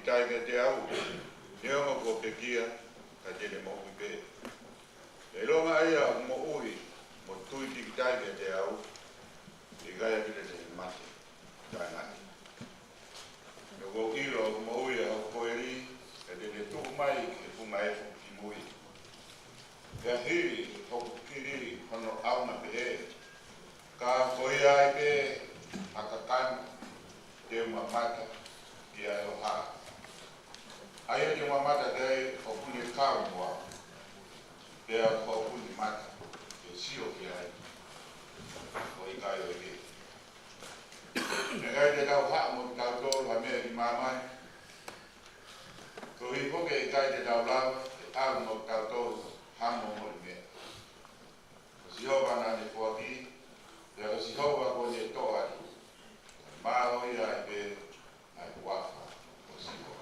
tai ke te au. Neo ko Fkeiki ka te le mo pe. E longa ia mo ui mo tui ki tai ke te au. I gaya ki te mate. Tai ngati. No ko ilo mo ui a koeri e te tu mai e punga e ki mui. Ia hiri ko kiri hono au na pe. Ka koia ai pe akakan te mamata ia e oha. Aia te mamata te o kuni kau mua. Te a o kuni mata. Te sio ki ai. O i kai o i ke. E gai te tau haa mo tau tōru ha mea ki mamai. Ko i poke i kai te tau lau te au mo tau tōru hamo mo i mea. Ko si hoa nā te kuaki. Te o si hoa ko te toa atu. Māo i ai pe ai kuafa o si hoa.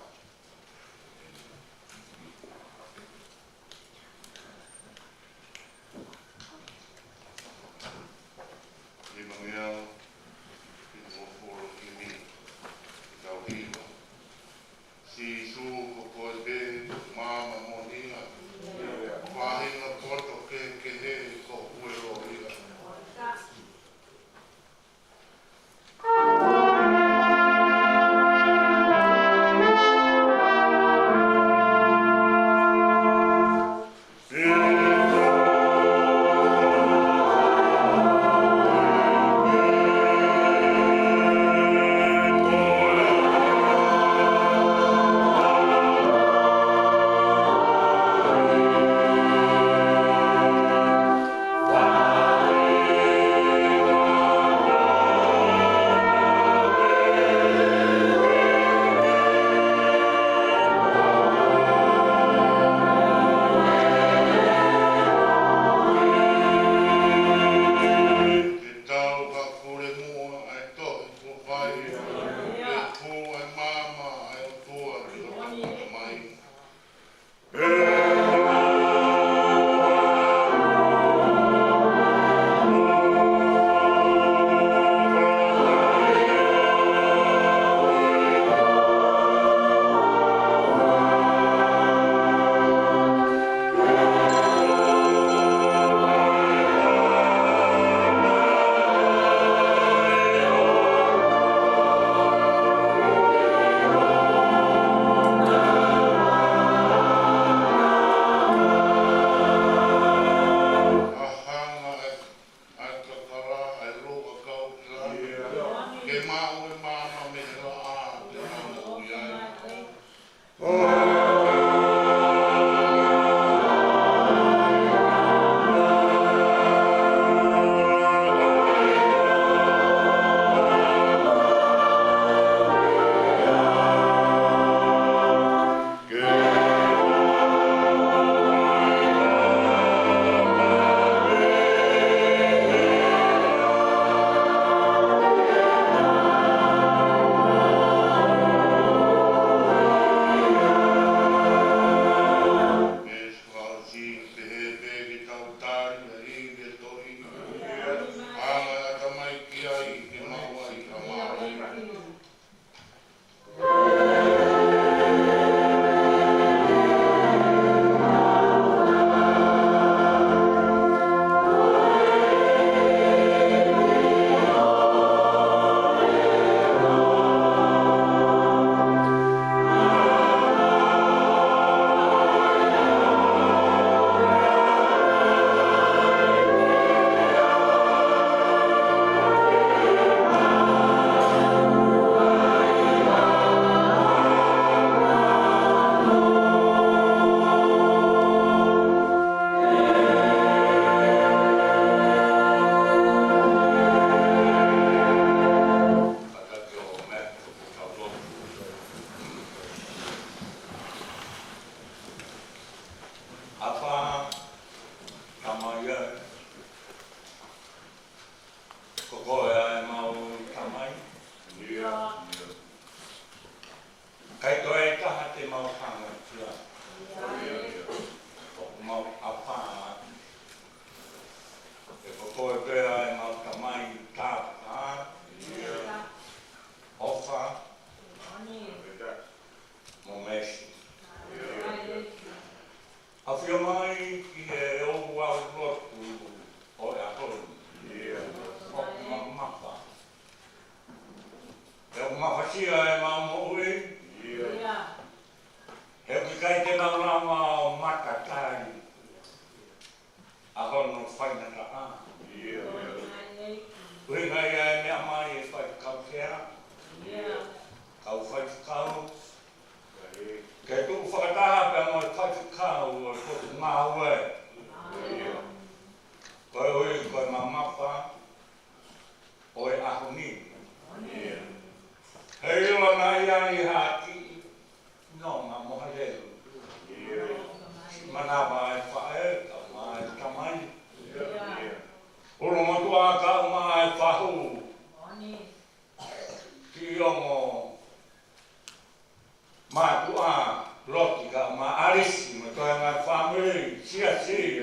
Matua lotika ma arisi ma toa ma family siasi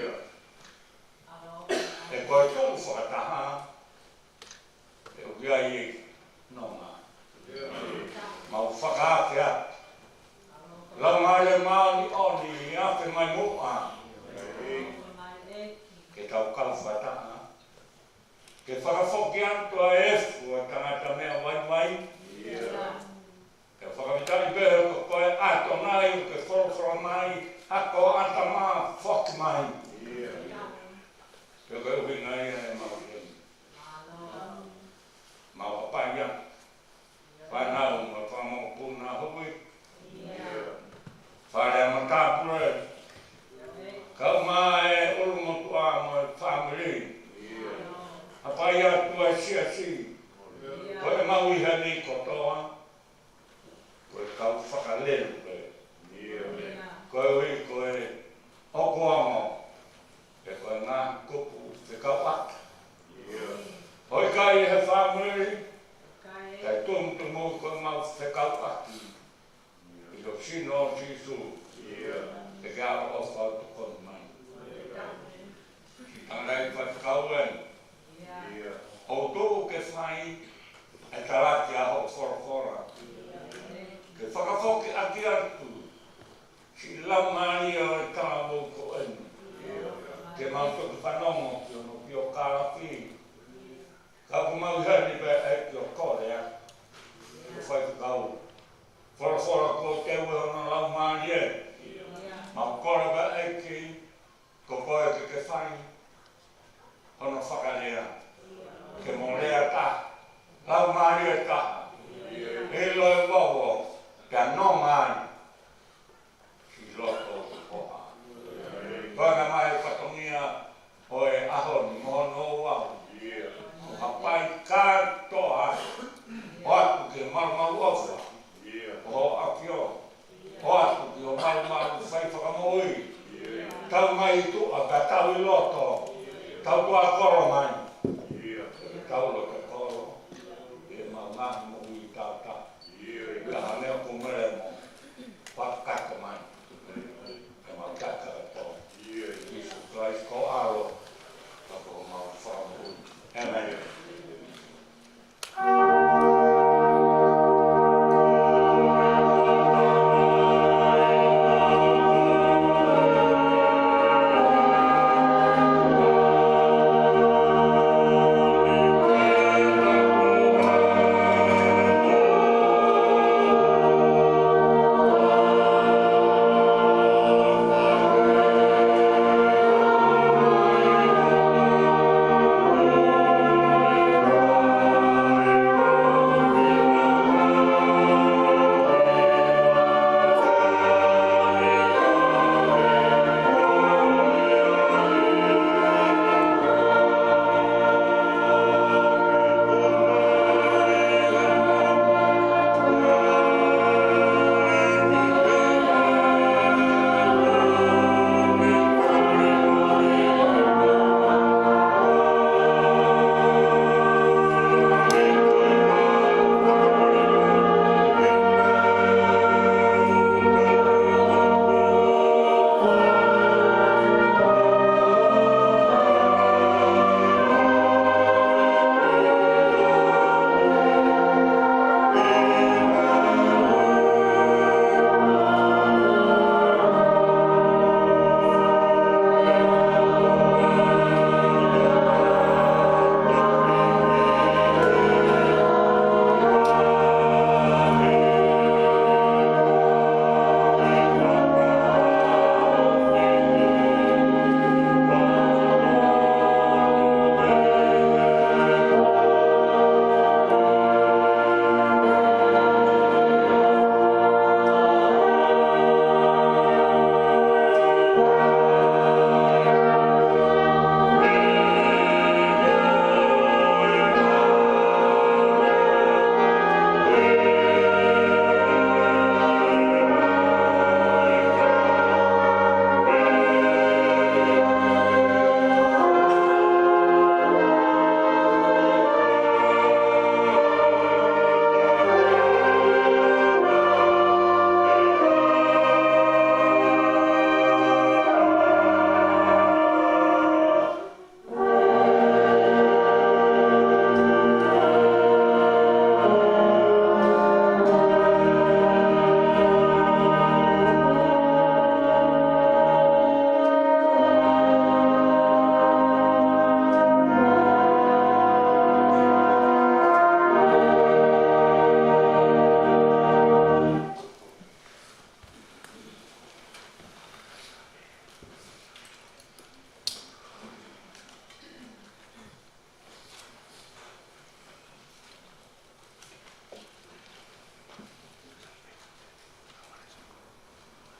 e koe tō whakataha e o kia i nonga ma o whakaatea la mai maani oni i afe mai moa ke tau kalwhataha ke whakafoki anto a efu a tangata mea wai ke whakamitari pehe ko koe ato nai ke whorofora mai hako ata maa whoki mai ke koe uhi nai e maurei ma wapaia whanau ma whamokuna hui whare matapure kau maa e ulumotua mo e family hapai atu e siasi koe maui hani kotoa koe kau whakalelu koe hui koe okoamo e koe ngā kupu te kau ata hoi kai he family kai tumutumu koe mau te kau ati i lo sino o Jisu te kia o whau tukon mai tangai whatikau enu o tō ke whai e taraki a ho whorofora ke whakafoki aki atu si lau mani o e tāmo ko enu ke mautoki whanongo ki ono ki o karapi ka ku mau hani pe e ki o korea ko whai tu kau whorofora ko te ue ono lau mani e mau kore pe e ki ko koe ke whai ono whakarea ke mo lea ta lau mani e taha e loe wawo ka no mai si loto te poha whanga mai whatongia o e aho ni mono wau o hapai katoa o atu ke marumaru ofa o akio o atu ke o marumaru whai whakamoi tau mai tu a ka tau i loto tau tua koro mai tau lo te koro e maungahi mo ui tau ta ka haneo ko mere mo whakaka mai e mau kaka to Jesus Christ ko aro ka ko mau whamu amen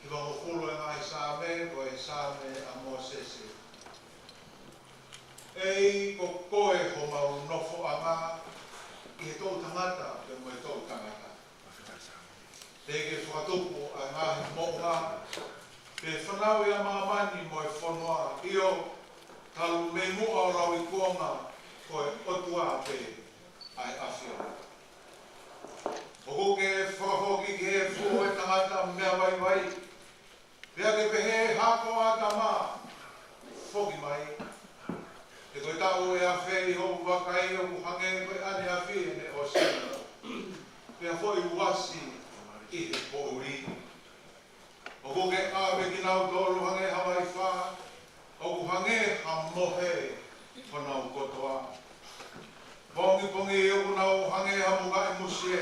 Ki wango fulu e ngai sāme, ko e sāme a Mosese. Ei ko koe ho mau nofo anga, i he tau tangata, te mo e tau tangata. Teke whakatupu a ngahi mo'unga, pe whanau ia mamani mo e Fonua, io talu me mua o rau I kuonga, ko e otua pe ai awhia. Oko ke whakahoki ke he fuo e tangata mea wai wai, pea ke pehe hako a tama, whoki mai. E koe tau e a wheri hou wakai o kuhange koe ane a whine o sina. Pea whoi wasi I he pouri. O ko ke awe ki nau tolu hange Hawaii wha, o kuhange ha mohe whanau kotoa. Pongi pongi o kunau hange ha muga e musie.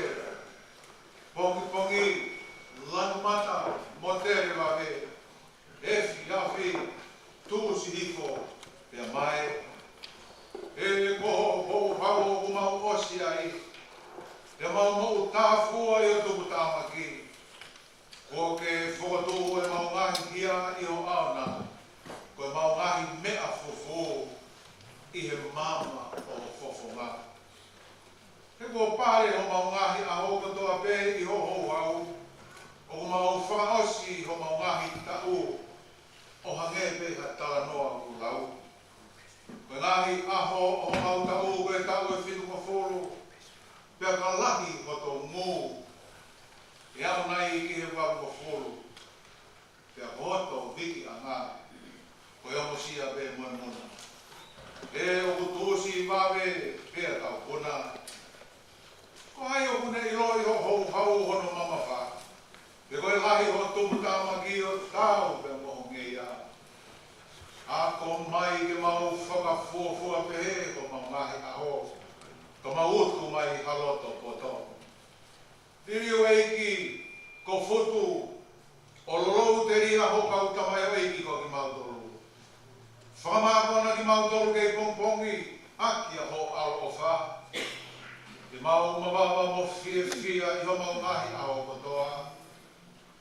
Pongi pongi lanumata motere wawe. Efi afi tuusi hifo pea mai. E koho hou hau o kumau osi ai. Te mau mau tāfua I o tuku tāmaki. Ko ke whakatū e mau ngahi kia I o aona. Ko e mau ngahi mea fofo I he mama o fofonga. He ko pare o mau ngahi a ho katoa pe I ho hou hau. O mau whakaosi ho mau ngahi tau. O hange pe ha talanoa ku lau. Ko ngahi aho o mau tau ko e tau e whinu mawholo. Pea ka lahi o tō ngō. E au nai I he wau o wholo. Pea hoto viki a ngā. Ko e omo sia pe moe mona. E o kutuosi wawe pea tau kona. Ko hai o kune I roi ho hou hau hono mama wha. Pe koe lahi ho tumu tāmaki o tau pe moho ngeia. A ko mai ke mau whakafuafua pehe ko mau ngahi aho. Ko mautu mai haloto poto. Tiri o eiki ko futu o lorou te ria ho kau tamai o eiki ko ki mautolu. Whakamākona ki mautolu kei pongpongi aki a ho alo o wha. Ki mau mawama mo fie fia I ho mau ngahi a ho kotoa.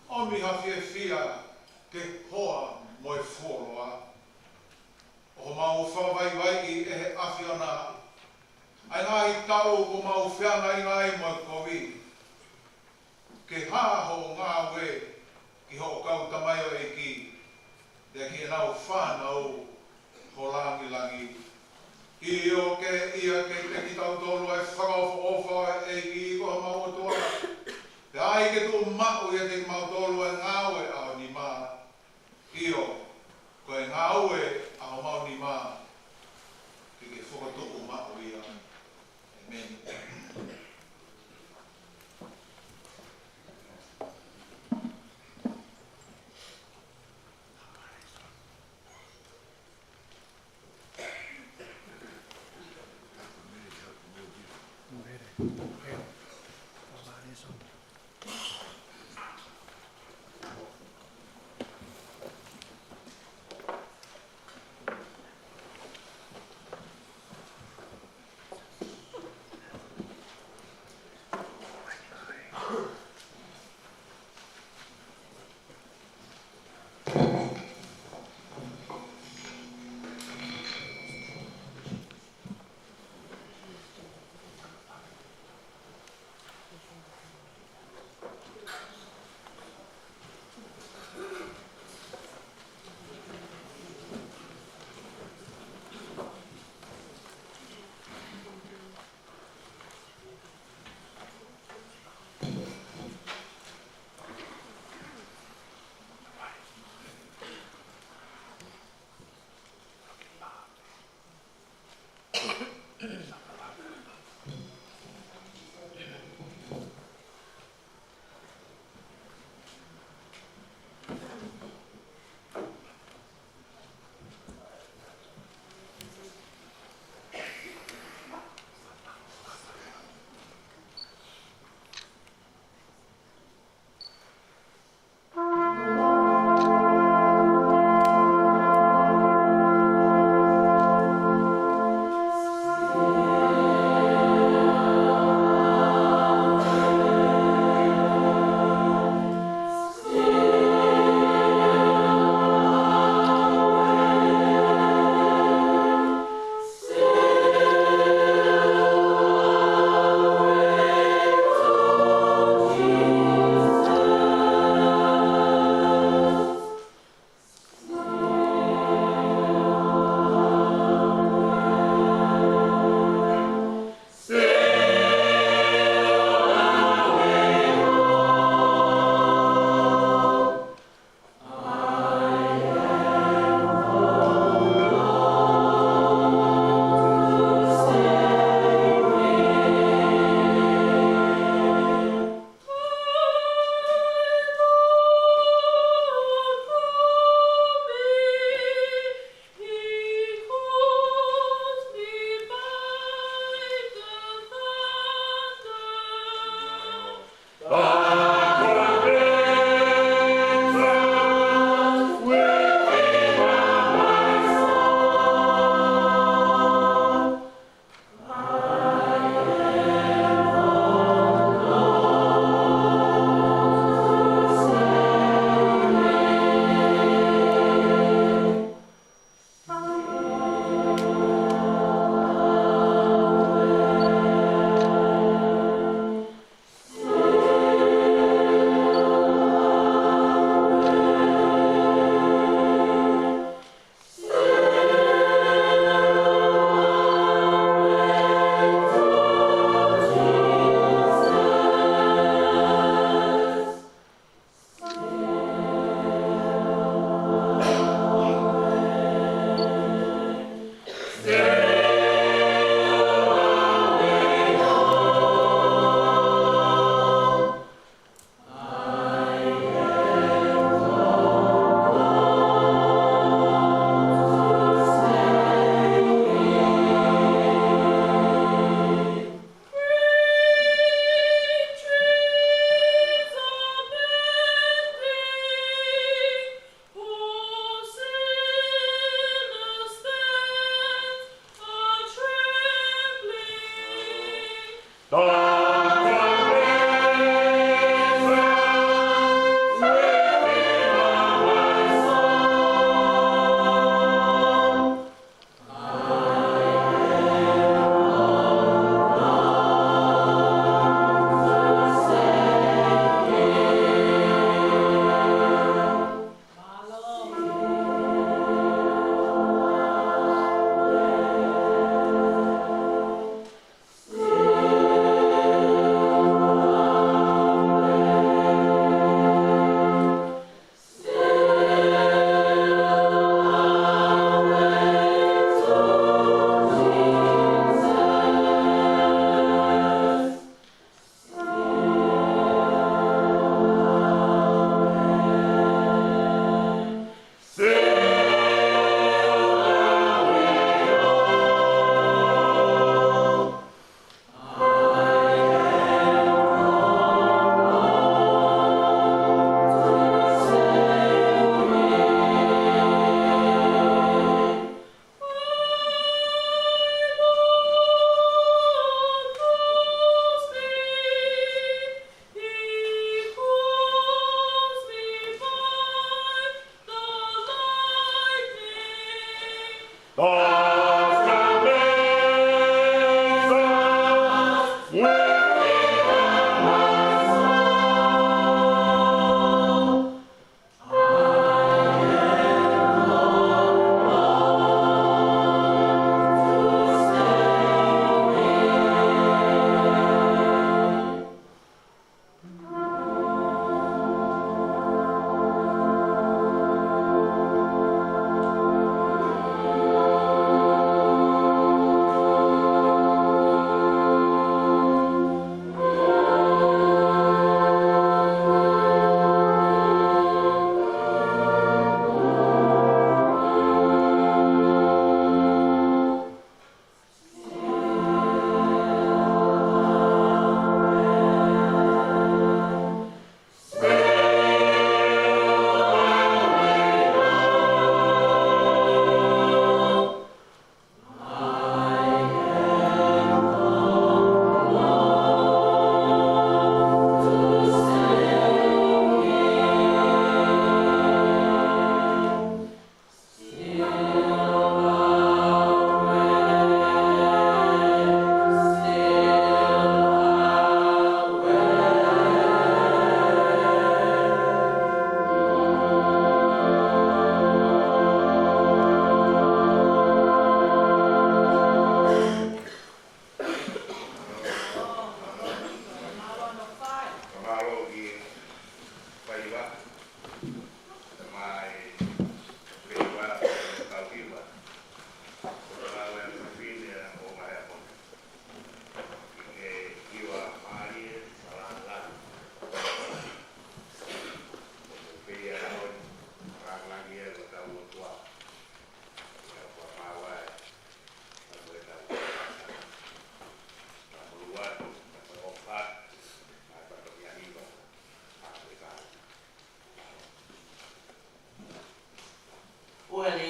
O miha fie fia ke hoa mo e fuoloa. O mau whawai wai I e he awhiona. Ai ngai tau ko mau whianga I ngai mo kowi. Ke haho ngā we ki ho kau tamai o eiki. Te ki nau whanau ho langi langi. I o ke ia ke te ki tau tolu e whakaofo ofa eiki ko mau atua. Te ai ke tu mau ia te mau tolu e ngāwe aho ni mā. I o ko e ngāwe aho mau ni mā. Ke whakatuku mau ia. Amen. Muere.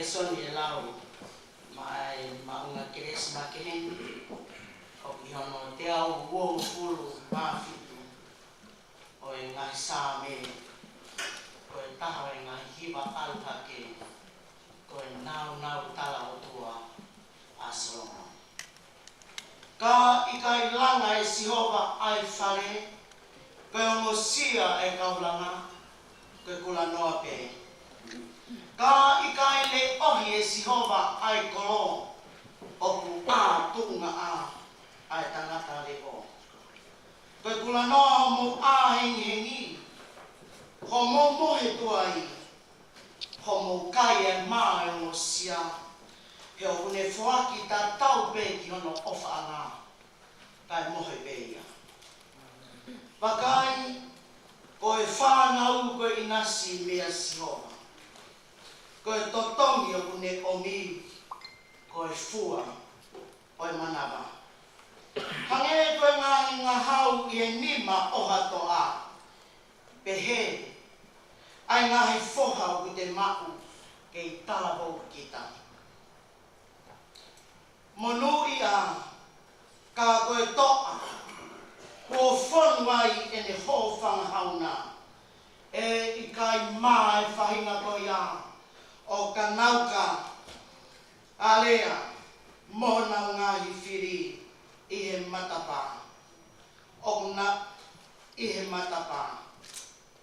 Sione lau mai maunga keres makehen o ihono te au wo fulu mafitu o e ngai sa me o e taha e ngai hiwa alta ke ko e nau tala o tua a solonga ka ikai langa e sihova ai whare ko e ongo sia e kaulanga ko e kula noa pe ka ikai le ohi e sihova ai kolo o ku a tunga ai tangata le o. Koe kula noa mo a hengi ho mo mohe tuai ho mo kai e maa e mo sia he o une fuaki ta tau pe ki hono ofa anga kai mohe pe ia. Pakai koe whanau koe inasi mea sihova. Koe totongi o kune omi, koe fua, koe manava. Hange koe ngā hau i e nima oha toa, pehe, ai ngahi foha o kute maku, kei tāwau kita. Monu ia, ka koe toa, ko Fonua i ene ho whangahauna, e i kai maa e whahinga ko ia, o ka nauka alea mona ngahi whiri i he matapa. O kuna i he matapa.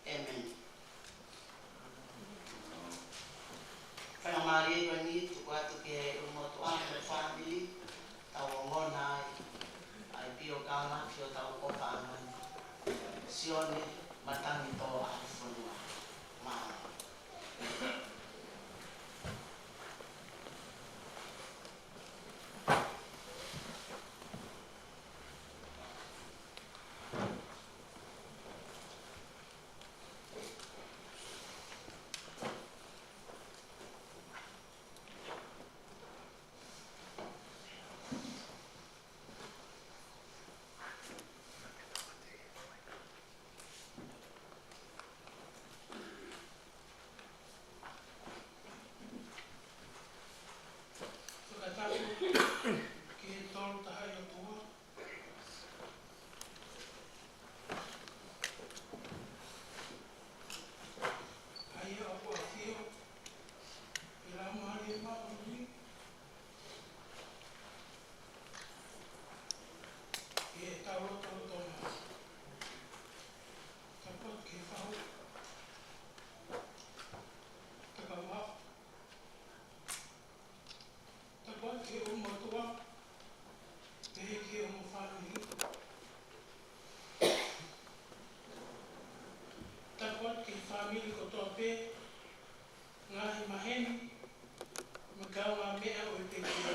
Amen. Whanamari e wani tuku atu ke umotu ane family tau o ngona ai pio kanga pio tau o kāngani. Sione Matangito a Fonua. Maa. pe ngahi maheni magau ngā mea o te kia.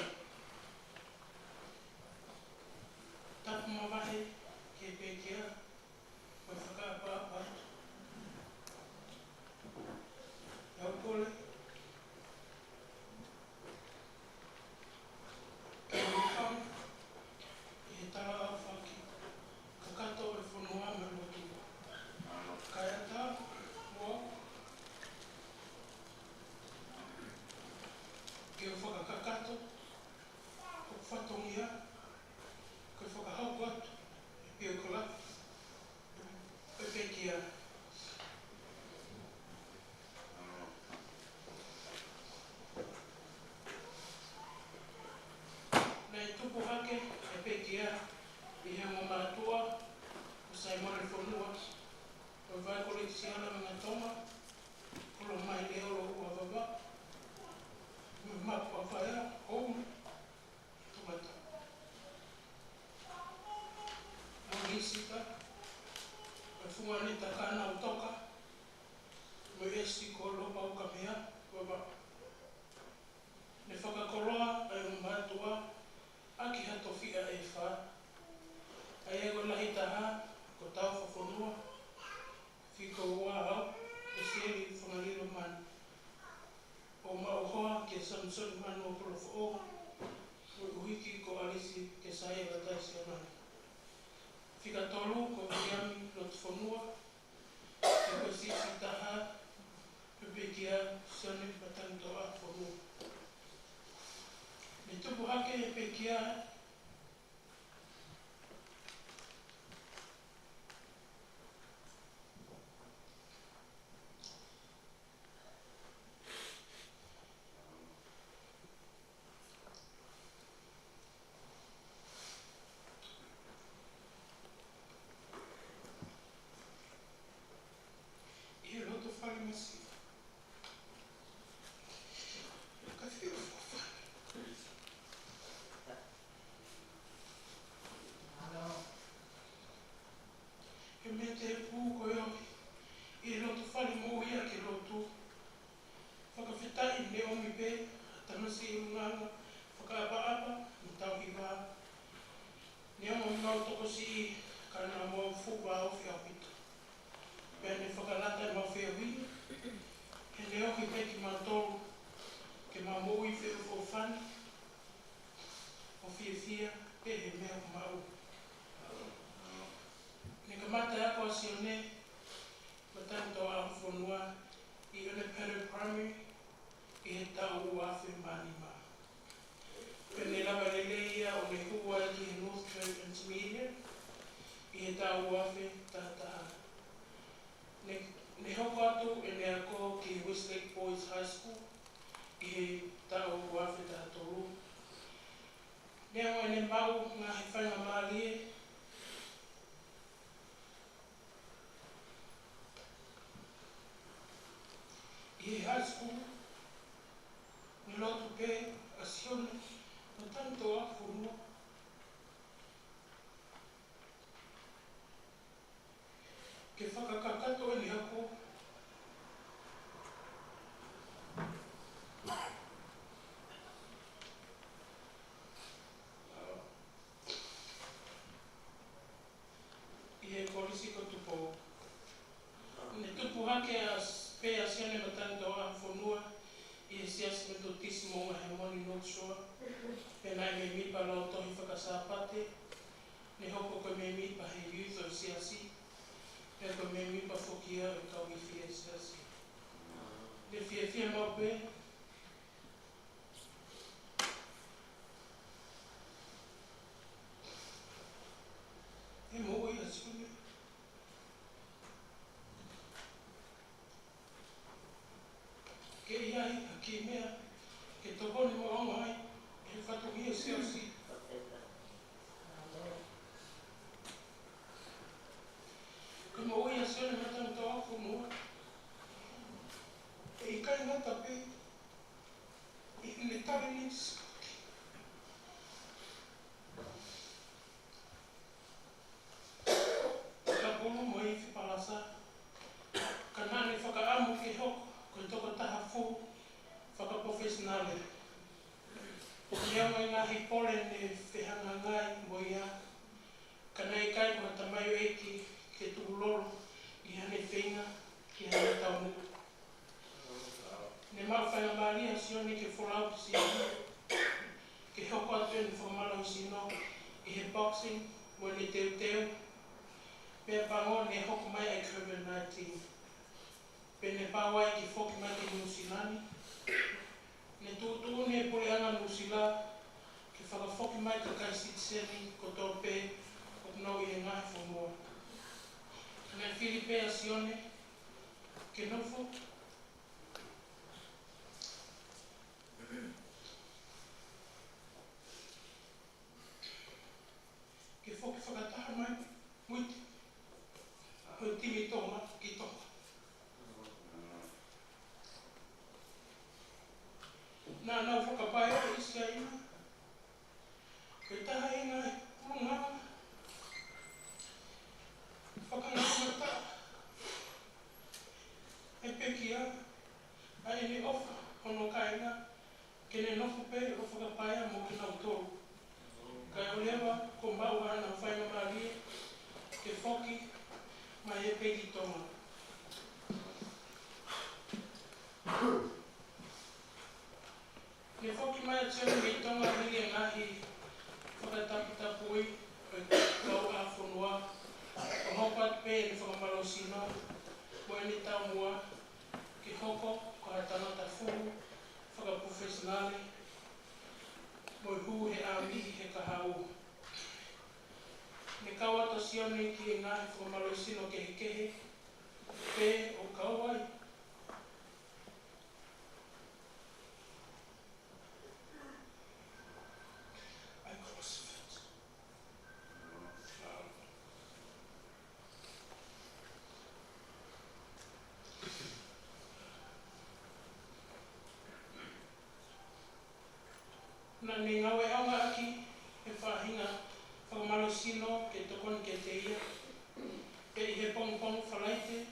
Tapu mawahe ke pe kia mai whakaapa atu. Iau pole ke mukau I he tara au whaki ka kato e Fonua me lotu. Kai ata mua ke o whakakakato o whatongia ke whakahauku atu e pio kola e pekia. Nei tupu hake e pekia I he mo mātua o Sione Fonua o vai kore ki siana me ngā Tonga kolo mai leo lo ua wawa me mapu a whaea ou tumata. Mo nisita e whungani takana o toka mo esti ko lopa o ka mea wawa. Ne whakakoroa e o mātua aki hato whia e wha. Ai ego lahi taha ko tau whafonua whiko ua au e seri whangariro mani. O mauhoa ke Samson manu o polofo o uhiki ko alisi ke sae watai Sione. Whika tolu ko Miami lo te whanua e ko sisi taha pepekia Sione Matangito a whanua. Me tupu hake e pekia I he loto whare masi. Ka whio whawhana. He me te pū ko iohi. I he loto whare mo ia ke loto. Whakawhitai ne omi pe, tanasi I unganga, whakaapa-apa, ni tau ki wā. Ne omi mau toko si ka nā mua whuwa au whia pita. Pea ne whakalata e mau whia hui. He ne ohi pe ki mau tolu, ke mau mo I whia o whani. O whia pe he mea o mau. Ne ka mata e ako a Sione, Matangito a Fonua, I one Pere Primary, I he tau o awhi mani ma. Pene lawa lele ia o ne hua I ki he Northshore Intermediate, I he tau o awhi tataha. Ne hoko atu e ne ako ki Westlake Boys High School, I he tau o awhi tatoru. Ne o ne mau ngā he whainga maalie, I he high school, ni lotu pe a Sione, Matangito a Fonua. Ke whakakakato e ni hako, I he polisi ko tupo. Ne tupu hake a pe a Sione Matangito a Fonua, I he Siasi Metotisi mo ngā he moni Northshore. Pēnai me mipa lau tohi whakasāpate, ne hoko ko me mipa he youth o Siasi, pēr ko me mipa whokia o tau I whia Siasi. Ne whia mau pe, e mo I a Sione. Ke iai a ki mea, ke tokoni mo ongo ai, he whatongi e Siasi. Ka mo I a Sione Matangito a Fonua, e I kai ngata pe, I ne tari ni skauti. Ka polo mo I whipalasa, ka nane whakaamu ke hoko, professionale. O kia mai ngahi pole ne whehanga ngai mo ia. Kanai kai ko tamayo eki ke tuulolo i hane whenga ki hane taumu. Ne mau whainga maria Sione ke wholau ki Siasi. Ke hoko atu e ni whamalau sino i he boxing mo ni teo teo. Pea pango ne hoko mai ai COVID-19. Pe ne pawai ki whoki mai ki Nusilani. Ne tūtū ne pole anga Nusila ki whakawhoki mai ka kai sitseni ko tō pē o nau i e ngahi Fonua. Ne Filipea Sione ke nofo. Ke whoki whakataha mai muiti. Hoi timi Tonga ki Tonga. Nā nau whakapai o isi a ina. Koe taha e ngai urunganga. Whakangamata. E pekia. A e ni ofa hono kainga. Kene nofu pe o whakapai a mo ki nau tōru. Kai o lewa ko mau ana whainga maria. Ke whoki mai e peki Tonga. Ne whoki mai a tēru i Tonga hiri e ngahi whakataputapui e kau a Fonua. O hopat pe ni whakamalo sino, mo e ni tau mua, ki hoko ko a tanata fuhu, whakaprofessionale, mo i hu he amihi he kahau. Ne kau ato Sione ki e ngahi whakamalo sino kehe kehe, pe o kauai. Na ni ngawe aunga aki e whahinga whakamalo sino ke Tokonaki ke te ia. Pe i he pongpong whalaite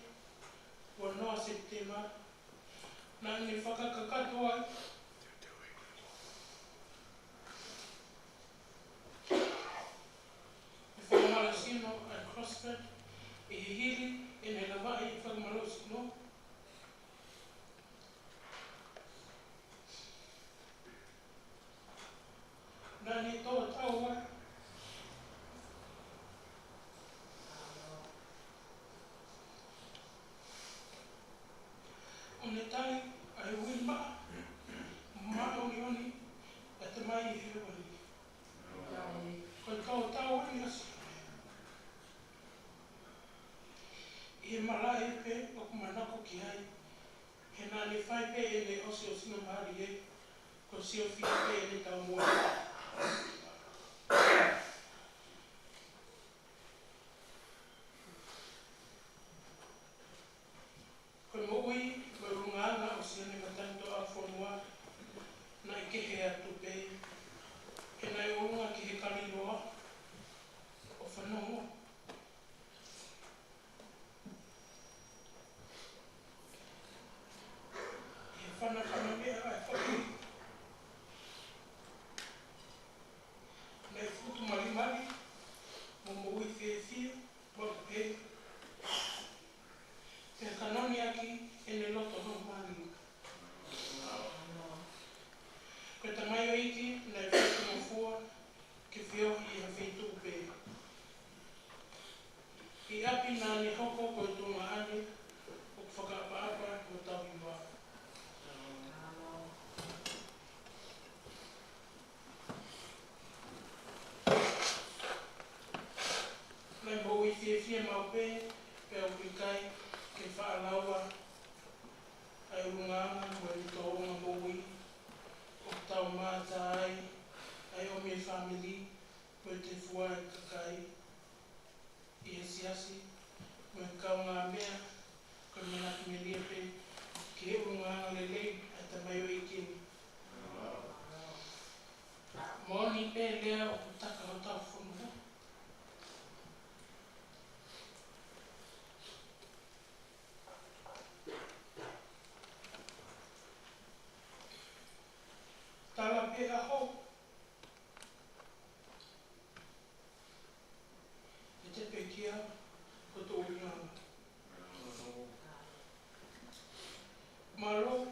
o noa September. Na ni whakakakato ai. E whakamalo sino a CrossFit i he hiri e ne lawai i whakamalo sino. Na ni tō tau ai. O ne tai ai ui maa. Maa oni oni. E te mai i he wani. Ko tō tau ai asi. I he malai pe o kumanako ki hai. He nā ni whai pe e ne osi o sino mahari e. Ko sio whia pe e ne tau mua. Koe mo ui, me runganga o Sione Matangito a Fonua, na i kehe atu pe, he nai urunga ki he kaliroa o whanongo. I he whanakana mea ai whaki. Nei futu marimari, mo ui whia, waka pe. Te kanoni aki e ne loto no mani. Koe ta mai o iki, nei whaki no fua, ke whiohi i ha whetu pe. I api nā ni hoko koe tūma ane, o whakaapa-apa o tawi wā. Nei mo ui whia mau pe, pe au pikai, ke whaalaua, ai urunganga, mo e to onga mo ui, o tau māta ai, ai o me family, mo e te fua e kakai, i he Siasi, mo e kau ngā mea, koe mena ki me liepe, ki he urunganga lelei, ai ta mai o ikini. Moni pe lea o kutaka o tau Fonua. e aho. E te pekia o tō uinanga. Malo,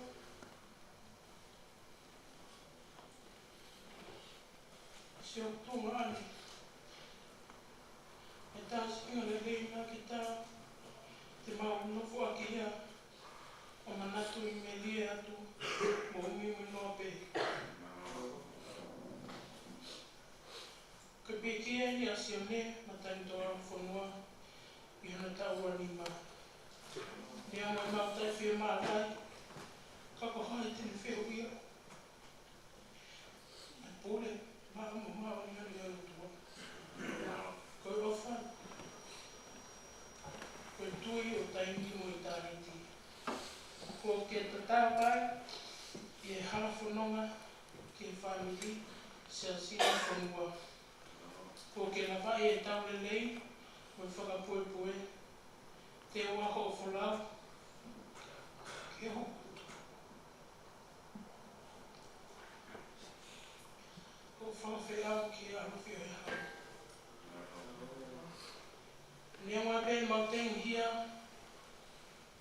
se o Tonga ani. E tāsi inga le reina ki tā te mau nofo aki hea o manatu I me lia atu mo umiu noa pe. Ka pekia ni a Sione Matangito a Fonua I hana tāua ni ma. Ni a mai mau tai whia Malangai ka ko hai tini whio ia. Na pole maa mo maa ni hana ia utua. Koe ofa. Koe tui o taingi mo I tāriti. Ko ke tatawai I e hala whanonga ke whanuri Siasi I Fonua. Ko ke lawai e taule lei mo I whakapoepoe. Te waho o wholau. Ke ho. Ko whawhiau ke arawhio e hau. Nea ngā pēn mau tengi hia.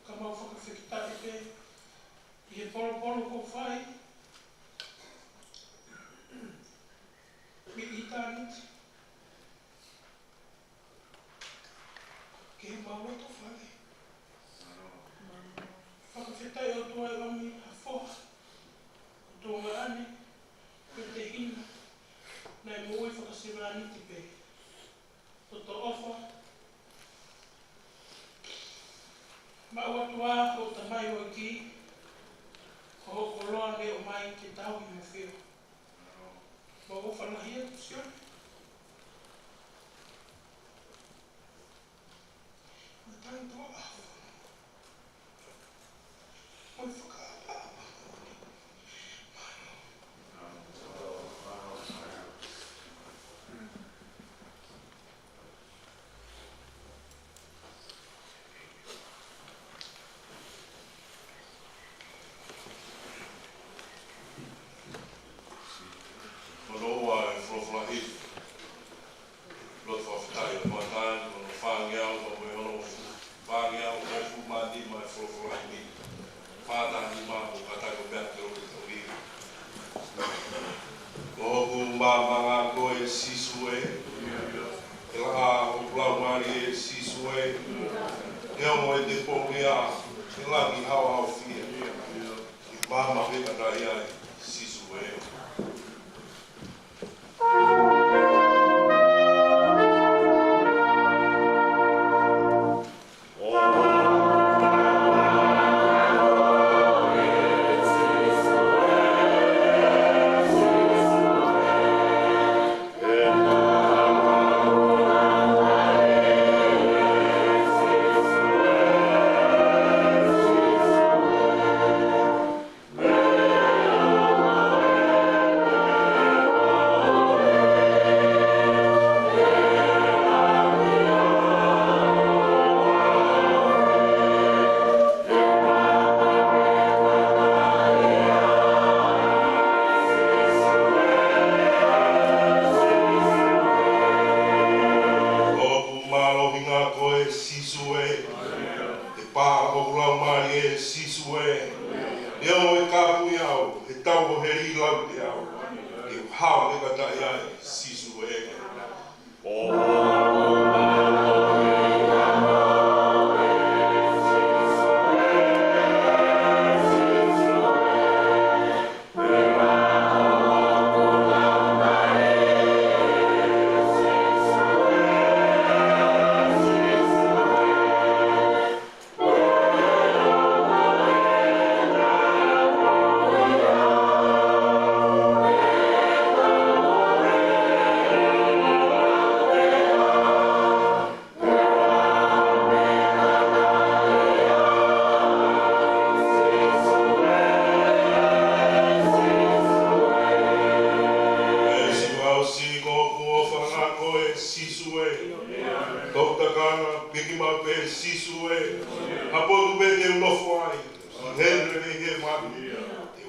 Ka mau whakawhikitari pē. I he polo ko whai. Mi I tāniti. Ke he mau roto whai. Whakawhitai o tua I wami a whoha. O Tonga ane. Ko te hina. Nei mo I whakasiraniti pē. Toto ofa. Ma'u atua o tamai o ki. Ko hoko loa le o mai ke tau I mo whio. Ma o whanahia tu Sione. Matangito a afu. Moi whakaapa.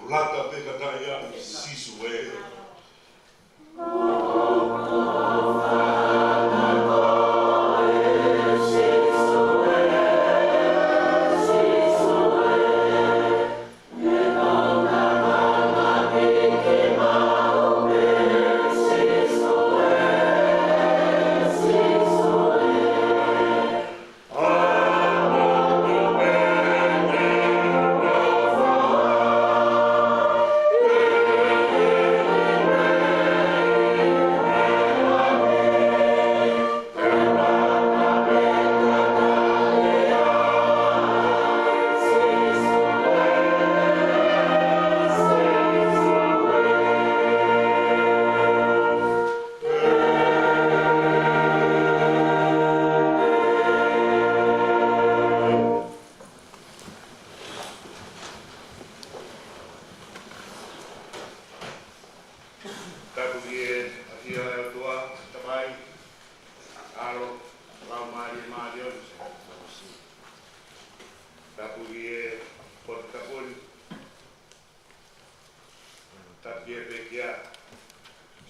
Lata pe kataya sisu e.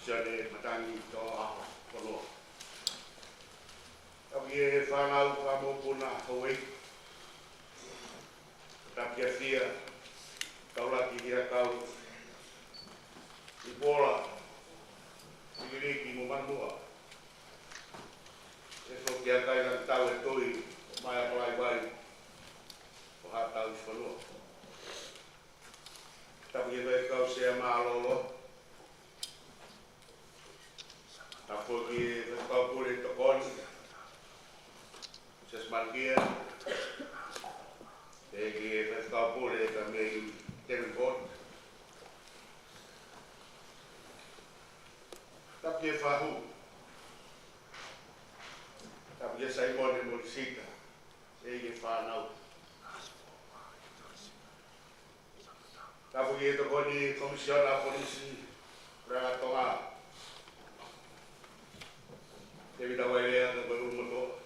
Sione, Matangito, Fonua. Tapi whanau kamu puna hoi. Tapi fia, kau lagi dia kau di bola, di mumanua. Esok dia kailan tahu itu maya pelai bayi, pahat tahu Fonua. Tapi dia kau saya malolo. Aku pergi kau boleh Tokonaki, sesmankia, pergi kau boleh kami telepon. Tapi fahu, tapi saya boleh bersihkan, saya fanau. Tapi itu kau di komisioner polisi, orang Tonga. Jadi dah wajah baru motor,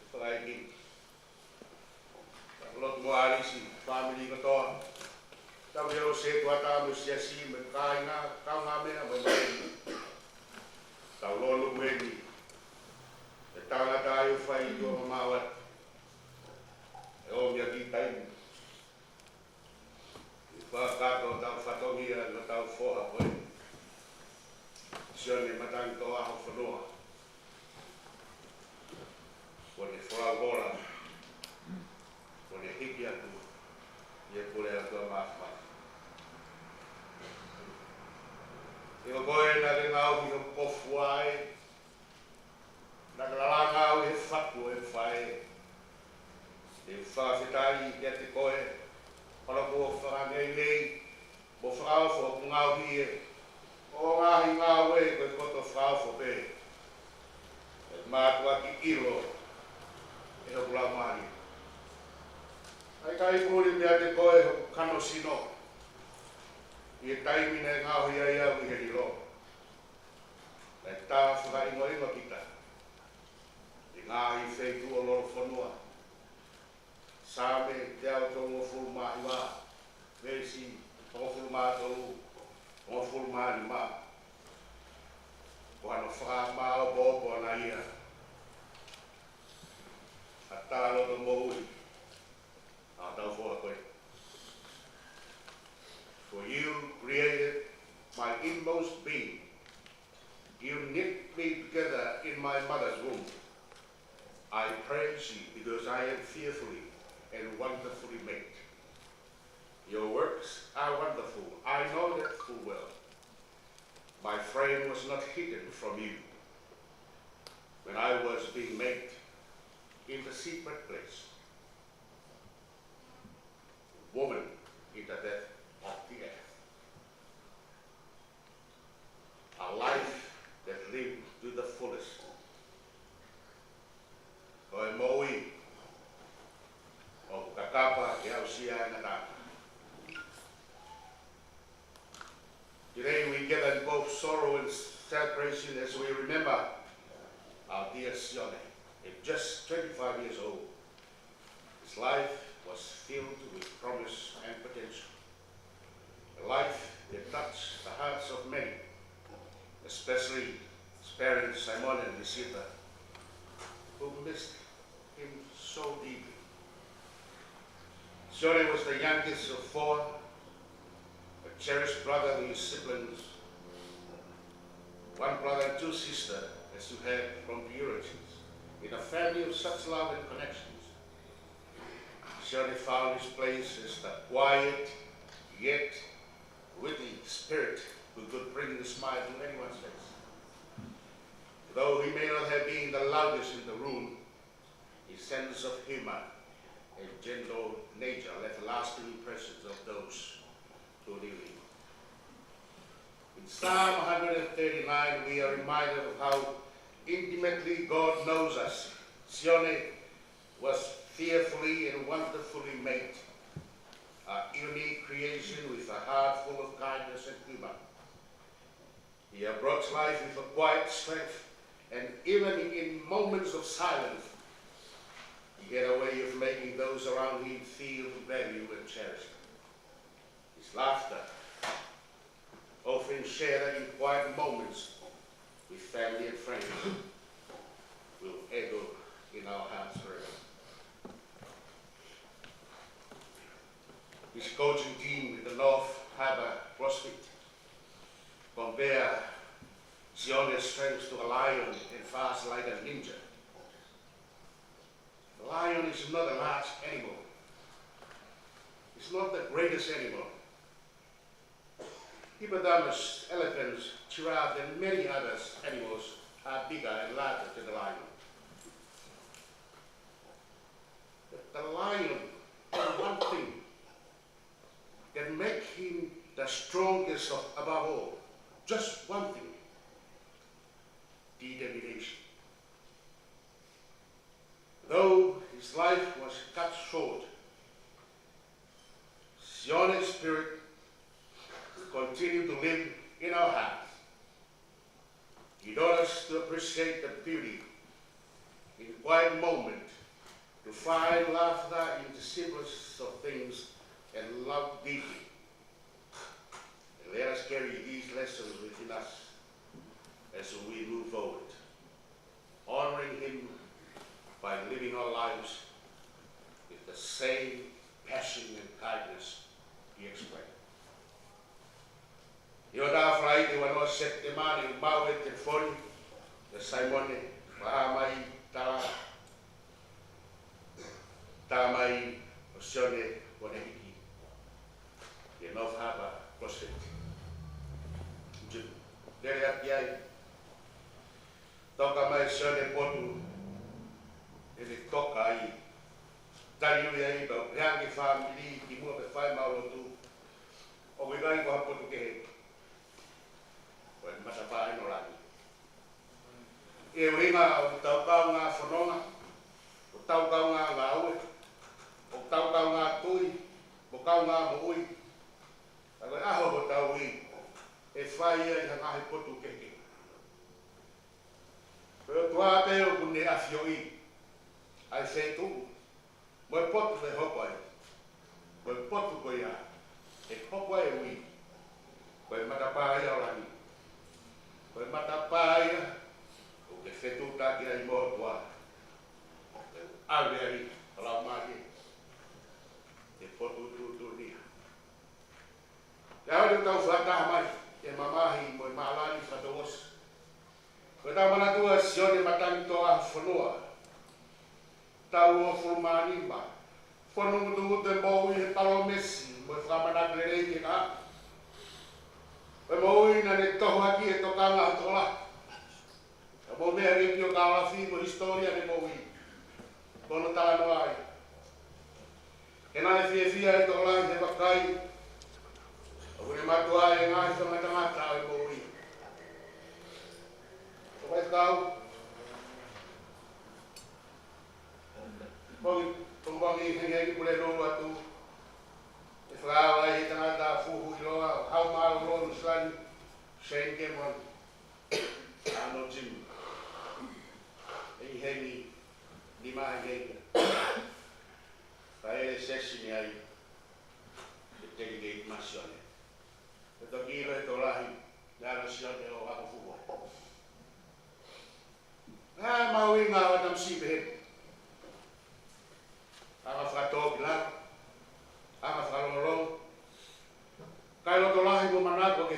Fkeiki. Kalau tu hari si family kita, tapi kalau saya tua tahu Siasi berkaina, kau ngambil apa yang tahu lalu begini. Tengah tahu fai dua mawat, om yang kita ini. Kau tahu Fatogia, kau tahu Foha pun. Sione Matangito aku Fonua. Pone fora agora, pone hiki atu, ia pole atu mas. Io koe na ke ngau ki ho pofuai, na ke lalangau he whaku e whae, e whawhitai ki ate koe, para kua whangei nei, mo whakawho ku ngau hi e, o ngahi ngau e koe koto whakawho pe, e mātua ki iro, e ho kula mari. Ai kai kuri me ate koe ho kano sino. I e taimi ne ngau hi ai au i he riro. E tā whaka ingo kita. I ngā hi wheitu o loro Fonua. Sāme te au tongo furu mahi wā. Vesi, tongo furu mahi tolu. Tongo furu mahi mā. Ko hano whaka mā o bōpo na ia. Atalo to moui. Atau for koe. For you created my inmost being. You knit me together in my mother's womb. I praise you because I am fearfully and wonderfully made. Your works are wonderful. I know that full well. My frame was not hidden from you when I was being made in the secret place. Woman in the depth of the earth. A life that lived to the fullest. Koe moui, o kakapa e au sia e ngataka. Today we gather in both sorrow and celebration as we remember our dear Sione. At just 25 years old, his life was filled with promise and potential. Sione and Visita, who missed him so deeply. Sione was the youngest of 4, a cherished brother with his siblings, 1 brother and 2 sisters, as you heard from the eulogies, in a family of such love and connections. Sione found his place as the quiet, yet witty spirit who could bring a smile to anyone's face. Though he may not have been the loudest in the room, his sense of humor and gentle nature left lasting impressions of those who knew him. In Psalm 139, we are reminded of how intimately God knows us. Sione was fearfully and wonderfully made, a unique creation with a heart full of kindness and humor. He approached life with a quiet strength, and even in moments of silence, he had a way of making those around him feel valued and cherished. His laughter, often shared in quiet moments with family and friends, will echo in our hearts forever. His coaching team with the North Harbour CrossFit compare Sione's strength to a lion and fast like a ninja. The lion is not a large animal. It's not the greatest animal. Hippopotamus, elephants, giraffe, and many other animals are bigger and larger than the lion. But the lion has one thing that makes him the strongest of above all. Just one thing: determination. Though his life was cut short, Sione's spirit continue to live in our hearts. He taught us to appreciate the beauty in quiet moment, to find laughter in the simplest of things, and love deeply. And let us carry these lessons within us as we move forward, honoring him by living our lives with the same passion and kindness he explained. Io da frai te wano sette mani mawe te foni the Sione mai tamai o Sione wane hiki the North Harbour CrossFit. Dere apiai toka mai Sione potu ele toka ai tari ui ai ba reangi family ki mua pe whai maulotu o wigai ko hapotu ke matapa no lagi. E ringa o tau ngā whanonga, o tau ngā ngāue, o tau ngā tui, o kau ngā moui. Ako aho o tau i, e whai ai hangahi potu keke. Pero tua te o kune afio i, ai whetu, mo e potu e hopai, mo e potu ko ia, e hopai e ui, ko e matapa ai au lagi. Koe matapaia, o ke whetu taki ai motua. Aweari, alau maki, te potu tutunia. Te awe tau whataha mai, e mamahi mo e maalani whatawas. Koe tau manatua Sione Matangito a Fonua. Tau o Fulmani ma. Whanungutu te mou i he talo mesi, mo e whamanaklerei ke ka. Koe maui na ne tohaki e tokanga o tola. Ka mo mea repi o kawafi mo historia ne maui. Kono tāno ai. Ke nai fia e tola i he wakai. O kune matua e ngai whangatangata e maui. O kai tau. Koe tongwangi hengi pule roa atu. E whaawa e tangata fuhu i loa, hau maro loa nuslani, Shane Cameron, ano Jim. E hengi, ni mahi hengi. Ka e sesini ai, e delegate ma Sione. E to kilo e to lahi, nara Sione o ako fuwa.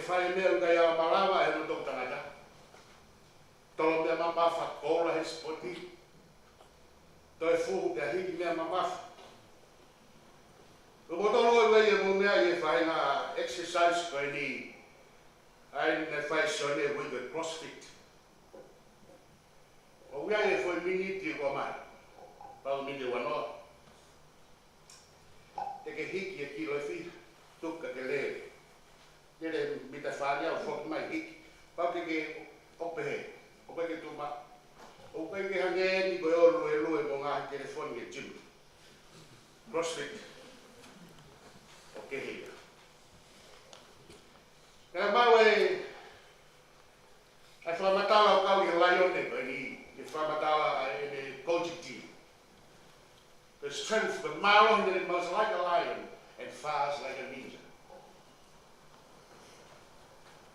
whai mea ukai a malawa e no tō tangata. Tolo mea mamafa kola he spoti. Toi fuhu kia hiki mea mamafa. Ko tolo e mo mea e whai ngā exercise koe ni. Ai ne whai Sione with CrossFit. O wia e whai miniti ko mai. Pau mini wanoa. Te ke hiki e kilo e whiha. Tuka ke lere. Kere mita whāria o whoki mai hiki. Pau ke opehe. Ope ke tuma. Ope ke hange ni koe o lue mo ngā telefoni e gym. CrossFit. O ke hea. Kaya mau e ai whamatala o kau i Lione koe ni. E whamatala e coaching team. The strength, but Marlon that it was like a lion and fast like a ninja.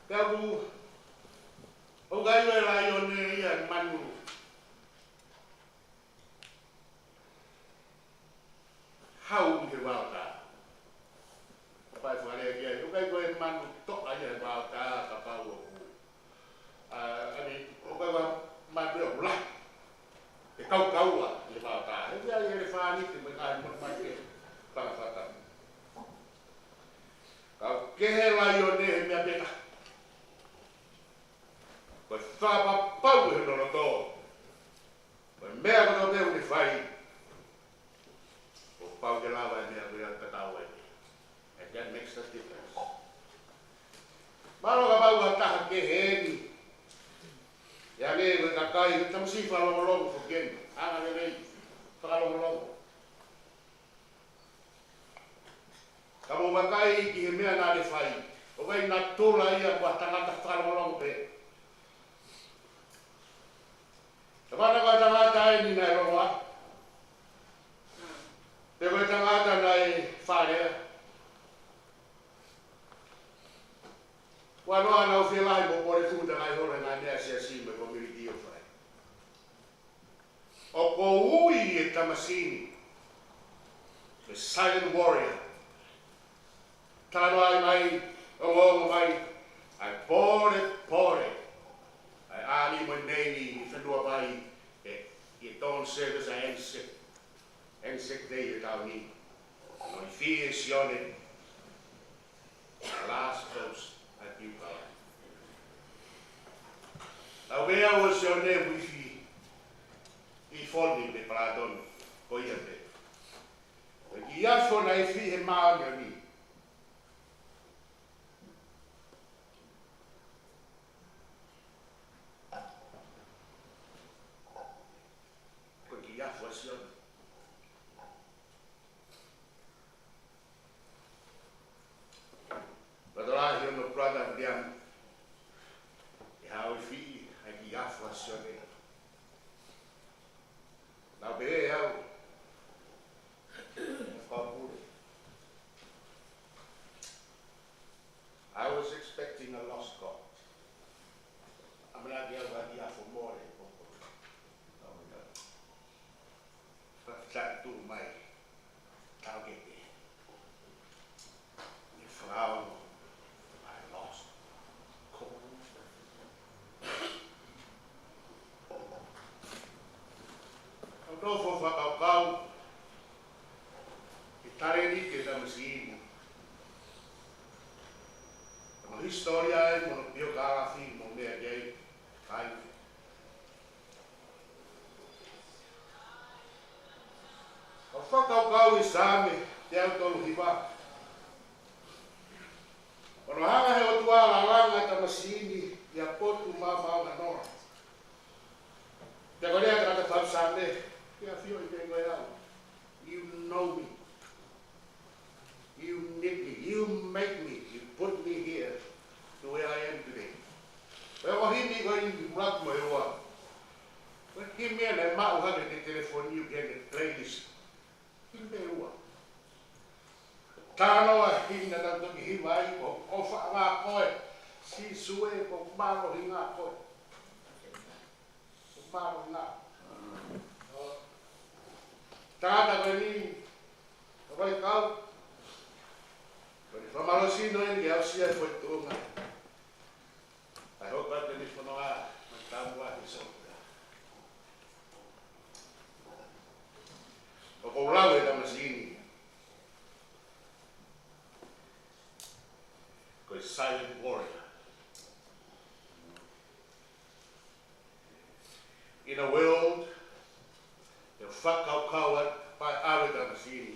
Kabu, o gaio e lion e ia manu. How we can out that? Pai whare kia, o gaio e manu toka ia about that, ka pau o. O gaio manu o la. E kau le bata. E ia le whāni te me ngai mo mai ke tanga whata. Kau kehe Lione he mea peta. Koe whāpa pau he nono tō. Koe mea kono teo ni whai. O pau ke lawa e mea koe au katau e. And that makes a difference. Maro ka pau a taha kehe ni. Ia nge koe kakai, tamsi whalongolongo ko kenu. Anga ke rei, whakalongolongo. Ka mo makai ki he mea nā le whai. O kai nā tōla ia kua tangata whakalongolongo pe. Ka whana koe tangata e ni nai rongoa. Te koe tangata nai wharea. Kua noa nau whelai mo kore tūta ngai hore nai mea Siasi me community o whai. O ko ui e tamasini. The silent warrior. Tano ai mai, o ngongo mai, ai pore. Ai ali mo nei i whenua mai, e ton service a ensek dei e tau ni. No i fie Sione, the last post at Newcastle. Now where was Sione with you? I foni me pradon ko ia te. Ki afo na I fi he maanga ni. Ko ki afo Sione. But I hear no brother diam. How I fi ki afo Sione. Now be how I was expecting a lost God. I'm not here for more than but that to my target. The flower I lost. Não vou falar e tareni que estamos indo. Uma história é uma biografia, uma meia gay, ai. O falar o exame, te auto riba. Quando há a outra lá estamos indo e a porto mama na nora. Te agora é que está sabe. You know me. You knit me. You make me. You put me here to where I am today. Well, he going to block my one. But give me an amount of the telephone you get a playlist. Give me one. Tano a hinga na toki hiwai o ofa ngā koe. Si sue ko maro hi ngā koe. Maro ngā. Tata koe ni, koe kau. Koe ni whamarosino en ki au sia koe Tonga. I hope that the Fonua, Matangito, is over. Olawe da Masini. Because silent warrior. In a world, the whakau coward by Awe da Masini,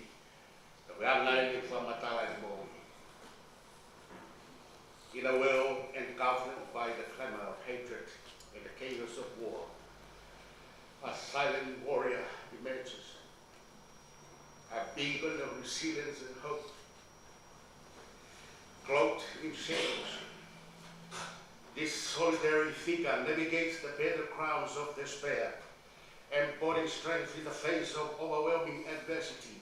the Malangai from Matalai Mo. In a world engulfed by the clamor of hatred and the chaos of war, a silent warrior emerges. A beacon of resilience and hope, cloaked in shadows. This solitary figure navigates the battlegrounds of despair, embodying strength in the face of overwhelming adversity.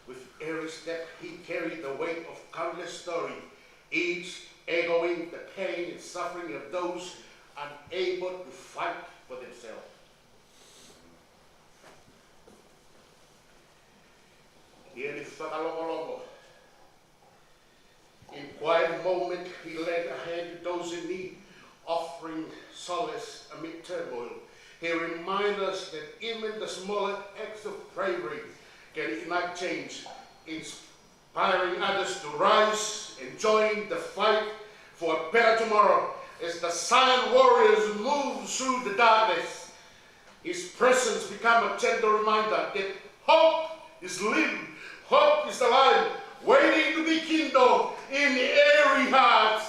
With every step, he carried the weight of countless stories, each echoing the pain and suffering of those unable to fight for themselves. In quiet moment, he lent a hand to those in need, offering solace amid turmoil. He reminds us that even the smallest acts of bravery can ignite change, inspiring others to rise and join the fight for a better tomorrow. As the silent warriors move through the darkness, his presence becomes a gentle reminder that hope is lived. Hope is alive, waiting to be kindled in every heart.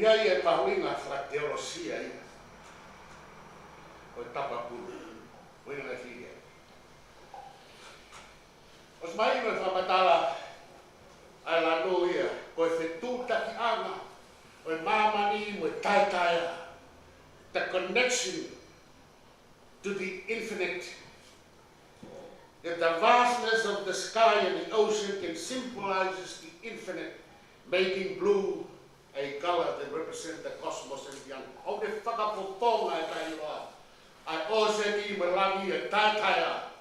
Iai e mahuinga frateolosia ia. O tapa pulu. Wina na figia. Os mai me whamatala ai lano ia. Ko e whetuta ki anga. O e mamani mo e taitaia. The connection to the infinite. That the vastness of the sky and the ocean can symbolize the infinite, making blue a color that represents the cosmos and beyond. O te whakapoponga e tai roa. Ai ose ni Malangai e tātaia.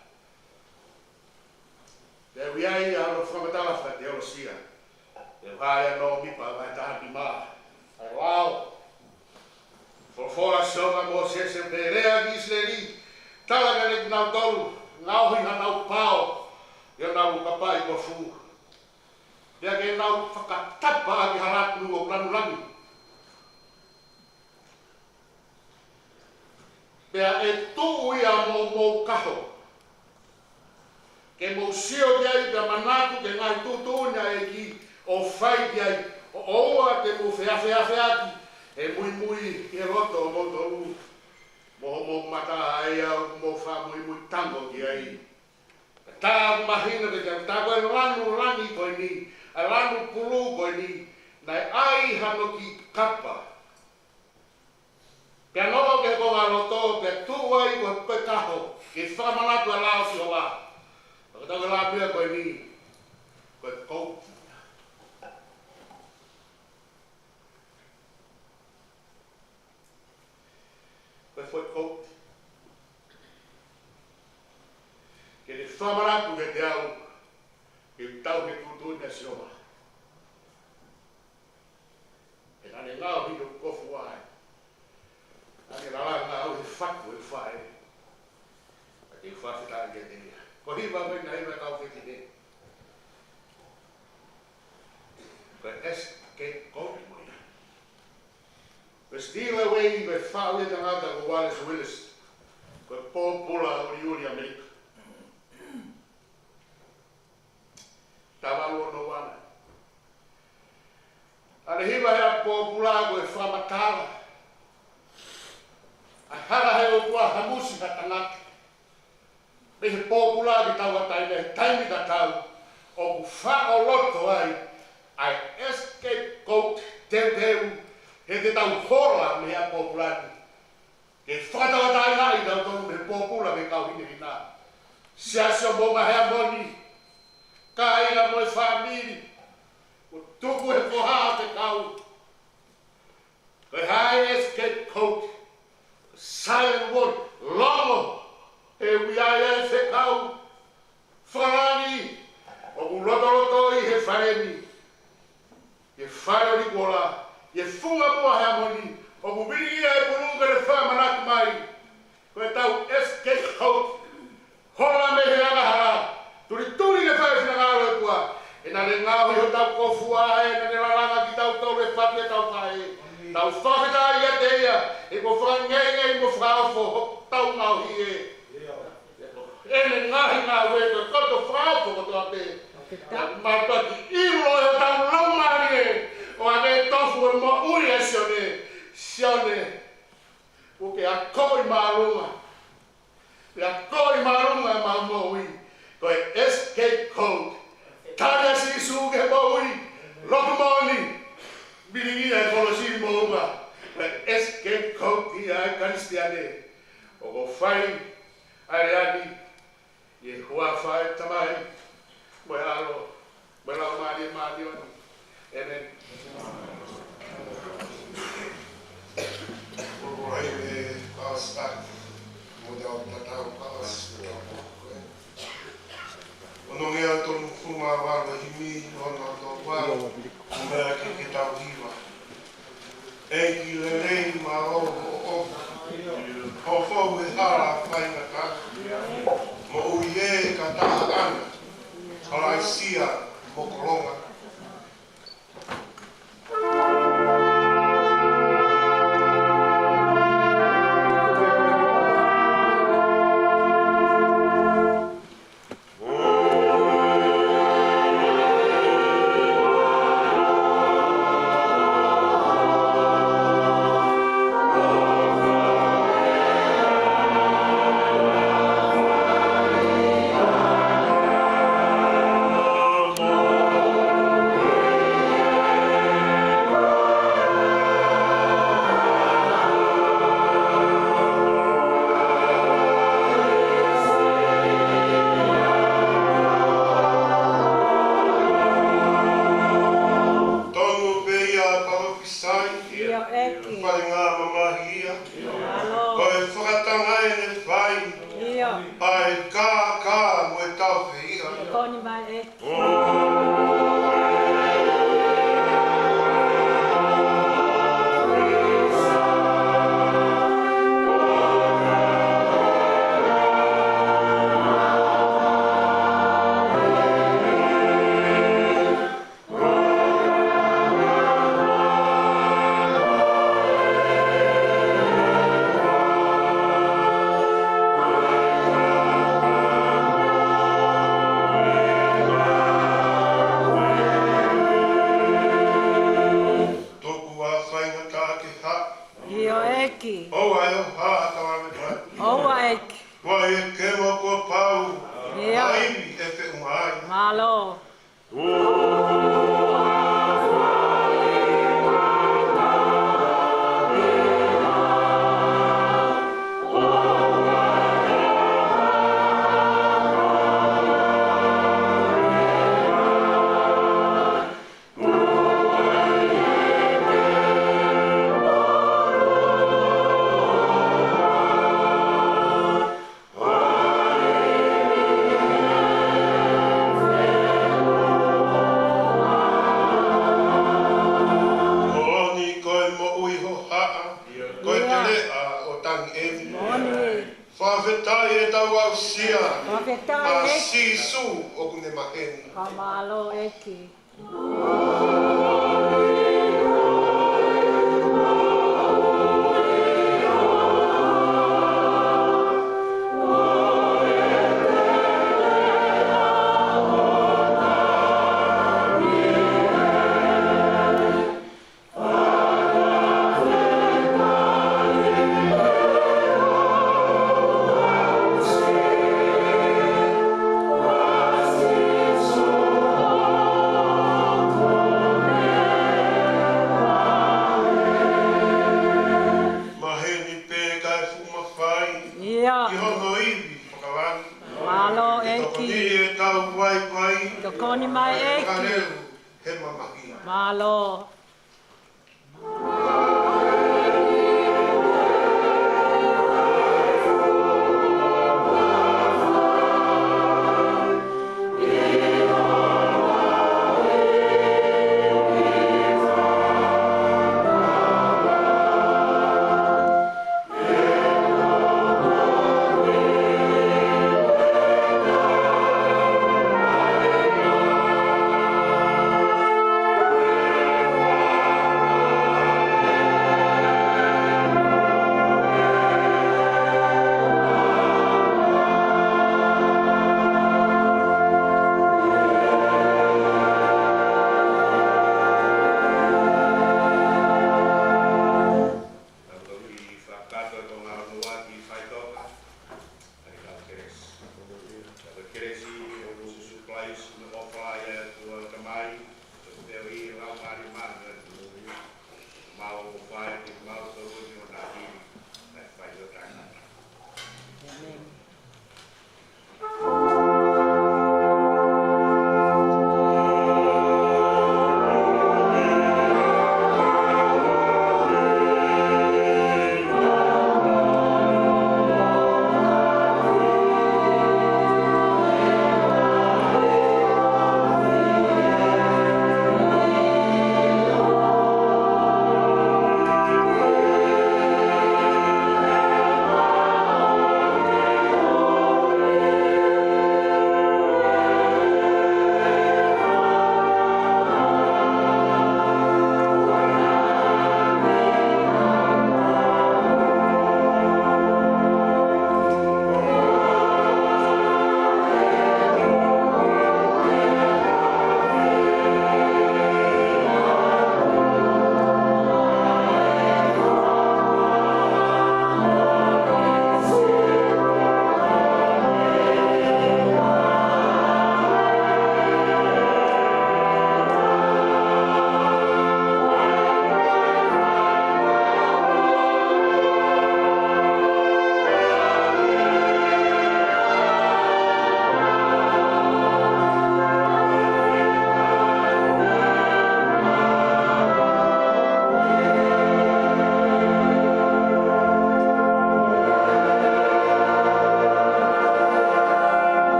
Te wiai alo whamatala whateolosia. Te whaia no mipa vai tāpi mā. Ai wao. Forfora songa mo sese te rea gisleri. Talaga nek nau tolu. Ngauhi ha nau pao. Ia nau kapai ko fu. Dia ke nau whakatapa ki harap nungo lanu-lanu. Pea e tu ia mo kaho. Ke mo sio diai pea manatu ke ngai tutunya e ki o fai diai o oa ke mo fea e mui ke roto mo toru mo mata ai mo fa mui tango ki ai. Ta mahina ke ta ko lanu rangi ko ni, a lanu pulu ko ni, nai ai hano ki kapa. Pea no ke ko ngaloto, pea tu ai ko pe kaho, ke whamanatu a lao si o la. Paka tau ke la pia ko ni, ko e kou. Ko e foi kou. Ke le whamaratu ke te au, ke tau ke tutu na sioma. E nane ngau hino kofu ai. Nane la ngau he whaku e whae. A te whawhita ke te rea. Ko hiwa mai na hiwa tau ke te te. Ko e escape kouti mo ia. Ko e stila wei me whau e tangata ko Wallace Willis. Ko e pōpula uri Amerika. Tawalo no wana. Ane hiwa hea pōpula ko e whamatala. A hara he o tua hamusi ha tangata. Me he pōpula ki tau atai me he taimi ka tau. O ku wha o loto ai. Ai escape coat teu he te tau hora me hea pōpula ki. Ke whakatau atai nai tau tonu me pōpula me kau hine hina. Siasi o monga hea moni. Kaina mo e whamiri, o tuku e whohaa te kau. Koe hai escape coat, silent wood, longo, e wiai e se kau. Whanani, o ku lotoloto i he wharemi. Ye whare ni kola, ye whunga mua hea moni, o ku biri ia e pununga le whamanaki mai. Koe tau escape coat, hola me he angahara. Turi le whae whina ngāro e tua. E nā le ngāhui ho tau kofua e, nā le raranga ki tau tau le whapia tau whae. Tau whawhita ia te ia, e ko whangenge mo whaofo ho tau ngāhui e. E ne ngāhi ngāhui e, koto whaofo ko toa te. Mātua ki iro e ho tau laumari e. O ane tofu e mo uri e Sione. Sione. O ke a koi marunga. E a koi marunga e ma moui. Koe escape code. Tania si suke maui. Loku mauni. Biringi e kolosi maunga. Koe escape code i ai karistiane. O ko whai. Areani. Ie hua whai tamai. Moe alo. Moe lau maari maari wani. Amen. Oro rei me kaastak. Model tatau kaas. Ono ngea tonu fuma wala himi, ono to wala, mea ke tau hiwa. Eki le rei ma o fau e hara whainga ta. Mo ui e ka taha ana, ala i sia mo kolonga. Io eki. O ai o ha ka wa me tai. Oa eki. Wa e ke mo ko pau. Ia. Ai e te umai. Malo. Moni koe mo ui ho haa. Koe te le a o tangi e. Moni. Whawhetai e tau au sia. Whawhetai Ma eki. si su o kune maheni. Ka malo eki. Maheni pē kai fuma whai. Ia. I hono iwi whakawani. Malo Tokoni eki. e tau wai wai. Tokoni mai eki. Kareu he mamahi. Malo.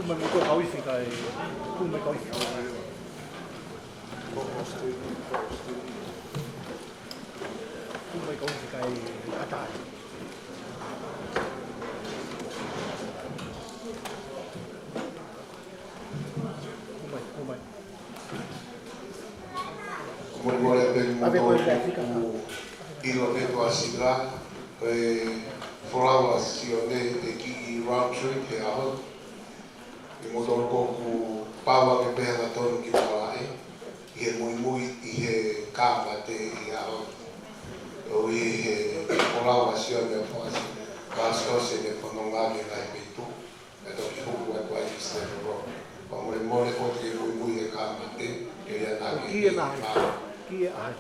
咪每個口語時係都唔係講。講自己阿大。Mole pelu ilo petu asila e Fonua Sione e ki round trip e aho i motor ko ku pawa ke peha tonu ki Malangai i he mui i he kama te i aho o i he Fonua Sione e Fonua Kasose ne Tonga ke lai petu e toki huku e kwa i se ro pa mole ko ke mui e kama te e ia na ki Kia ai.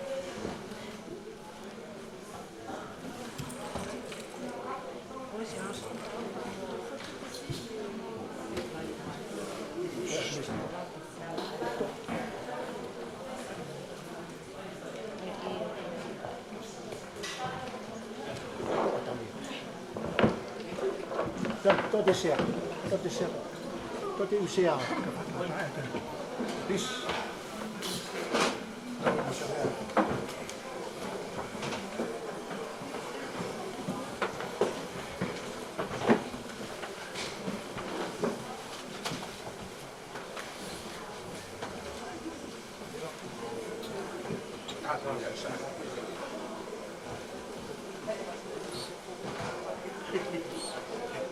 Tot is er. Tot is er. Dus.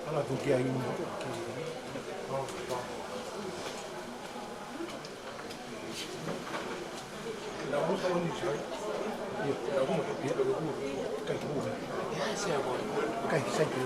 Allora tu chi hai un la musa non dice io la come che piede lo culo che tu sì a voi ok senti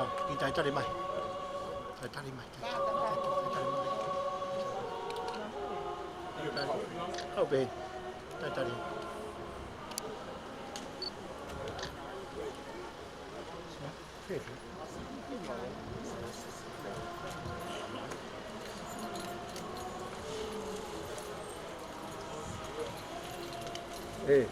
kita tari mai. Tari mai. Kau be. Tari. Eh.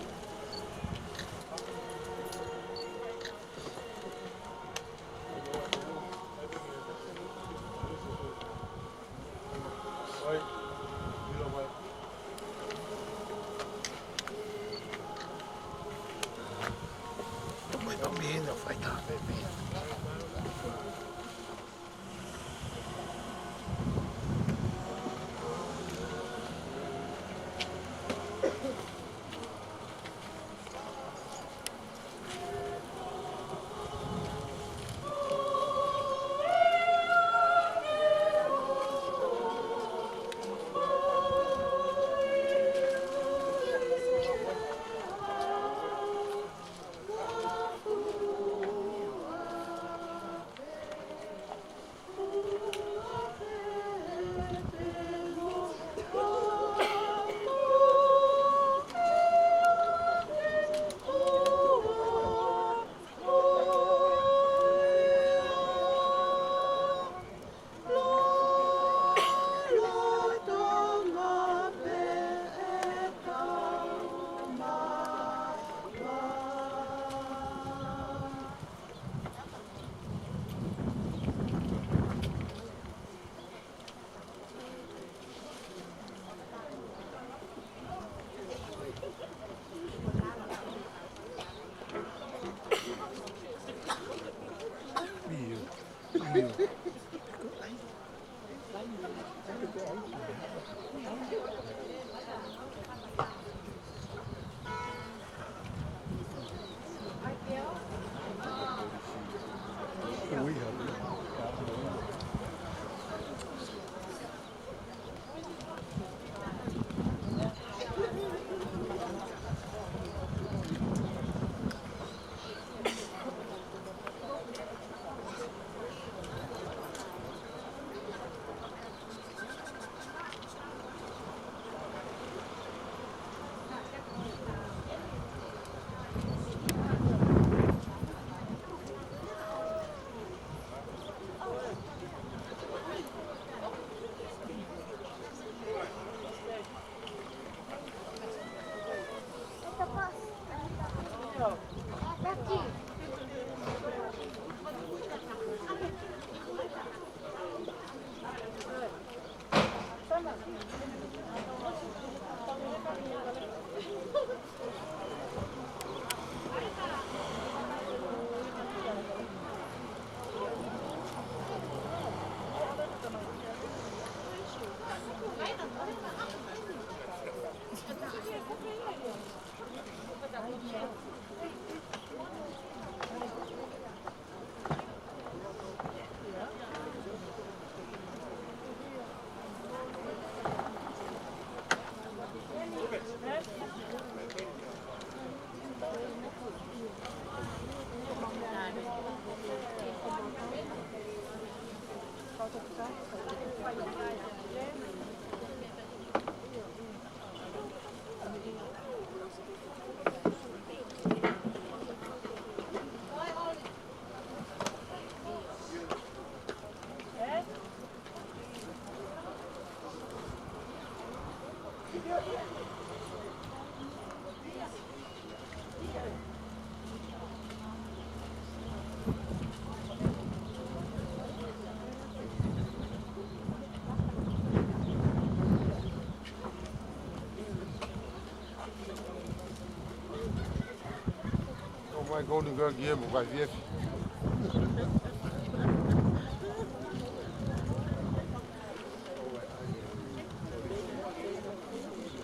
My golden girl hier, wo vai ver.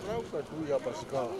Trauca tu ia Pascal.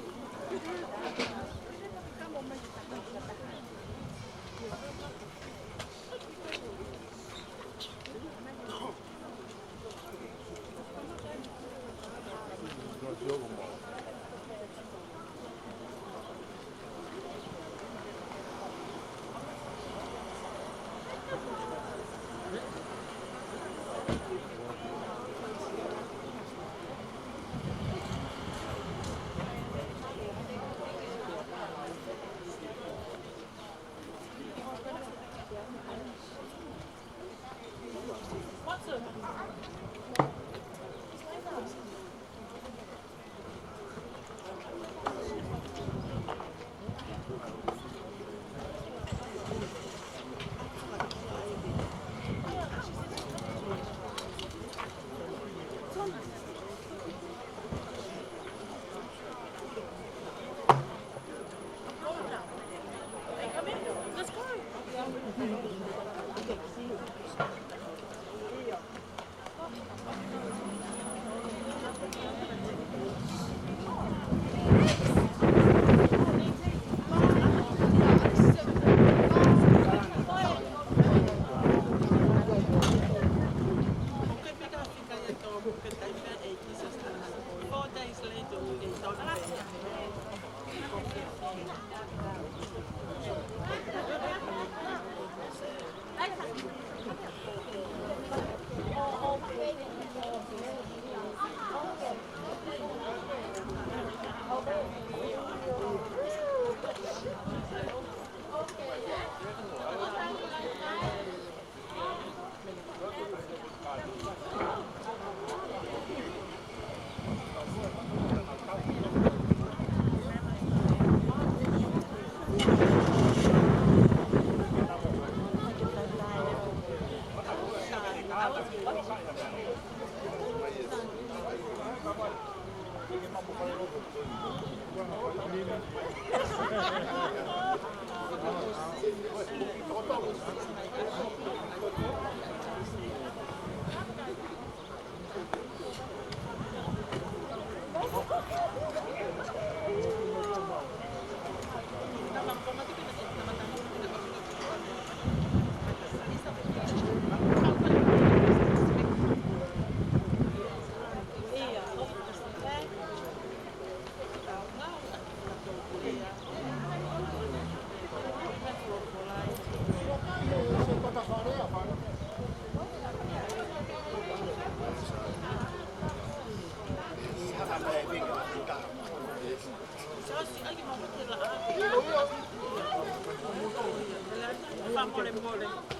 Vamos, mole.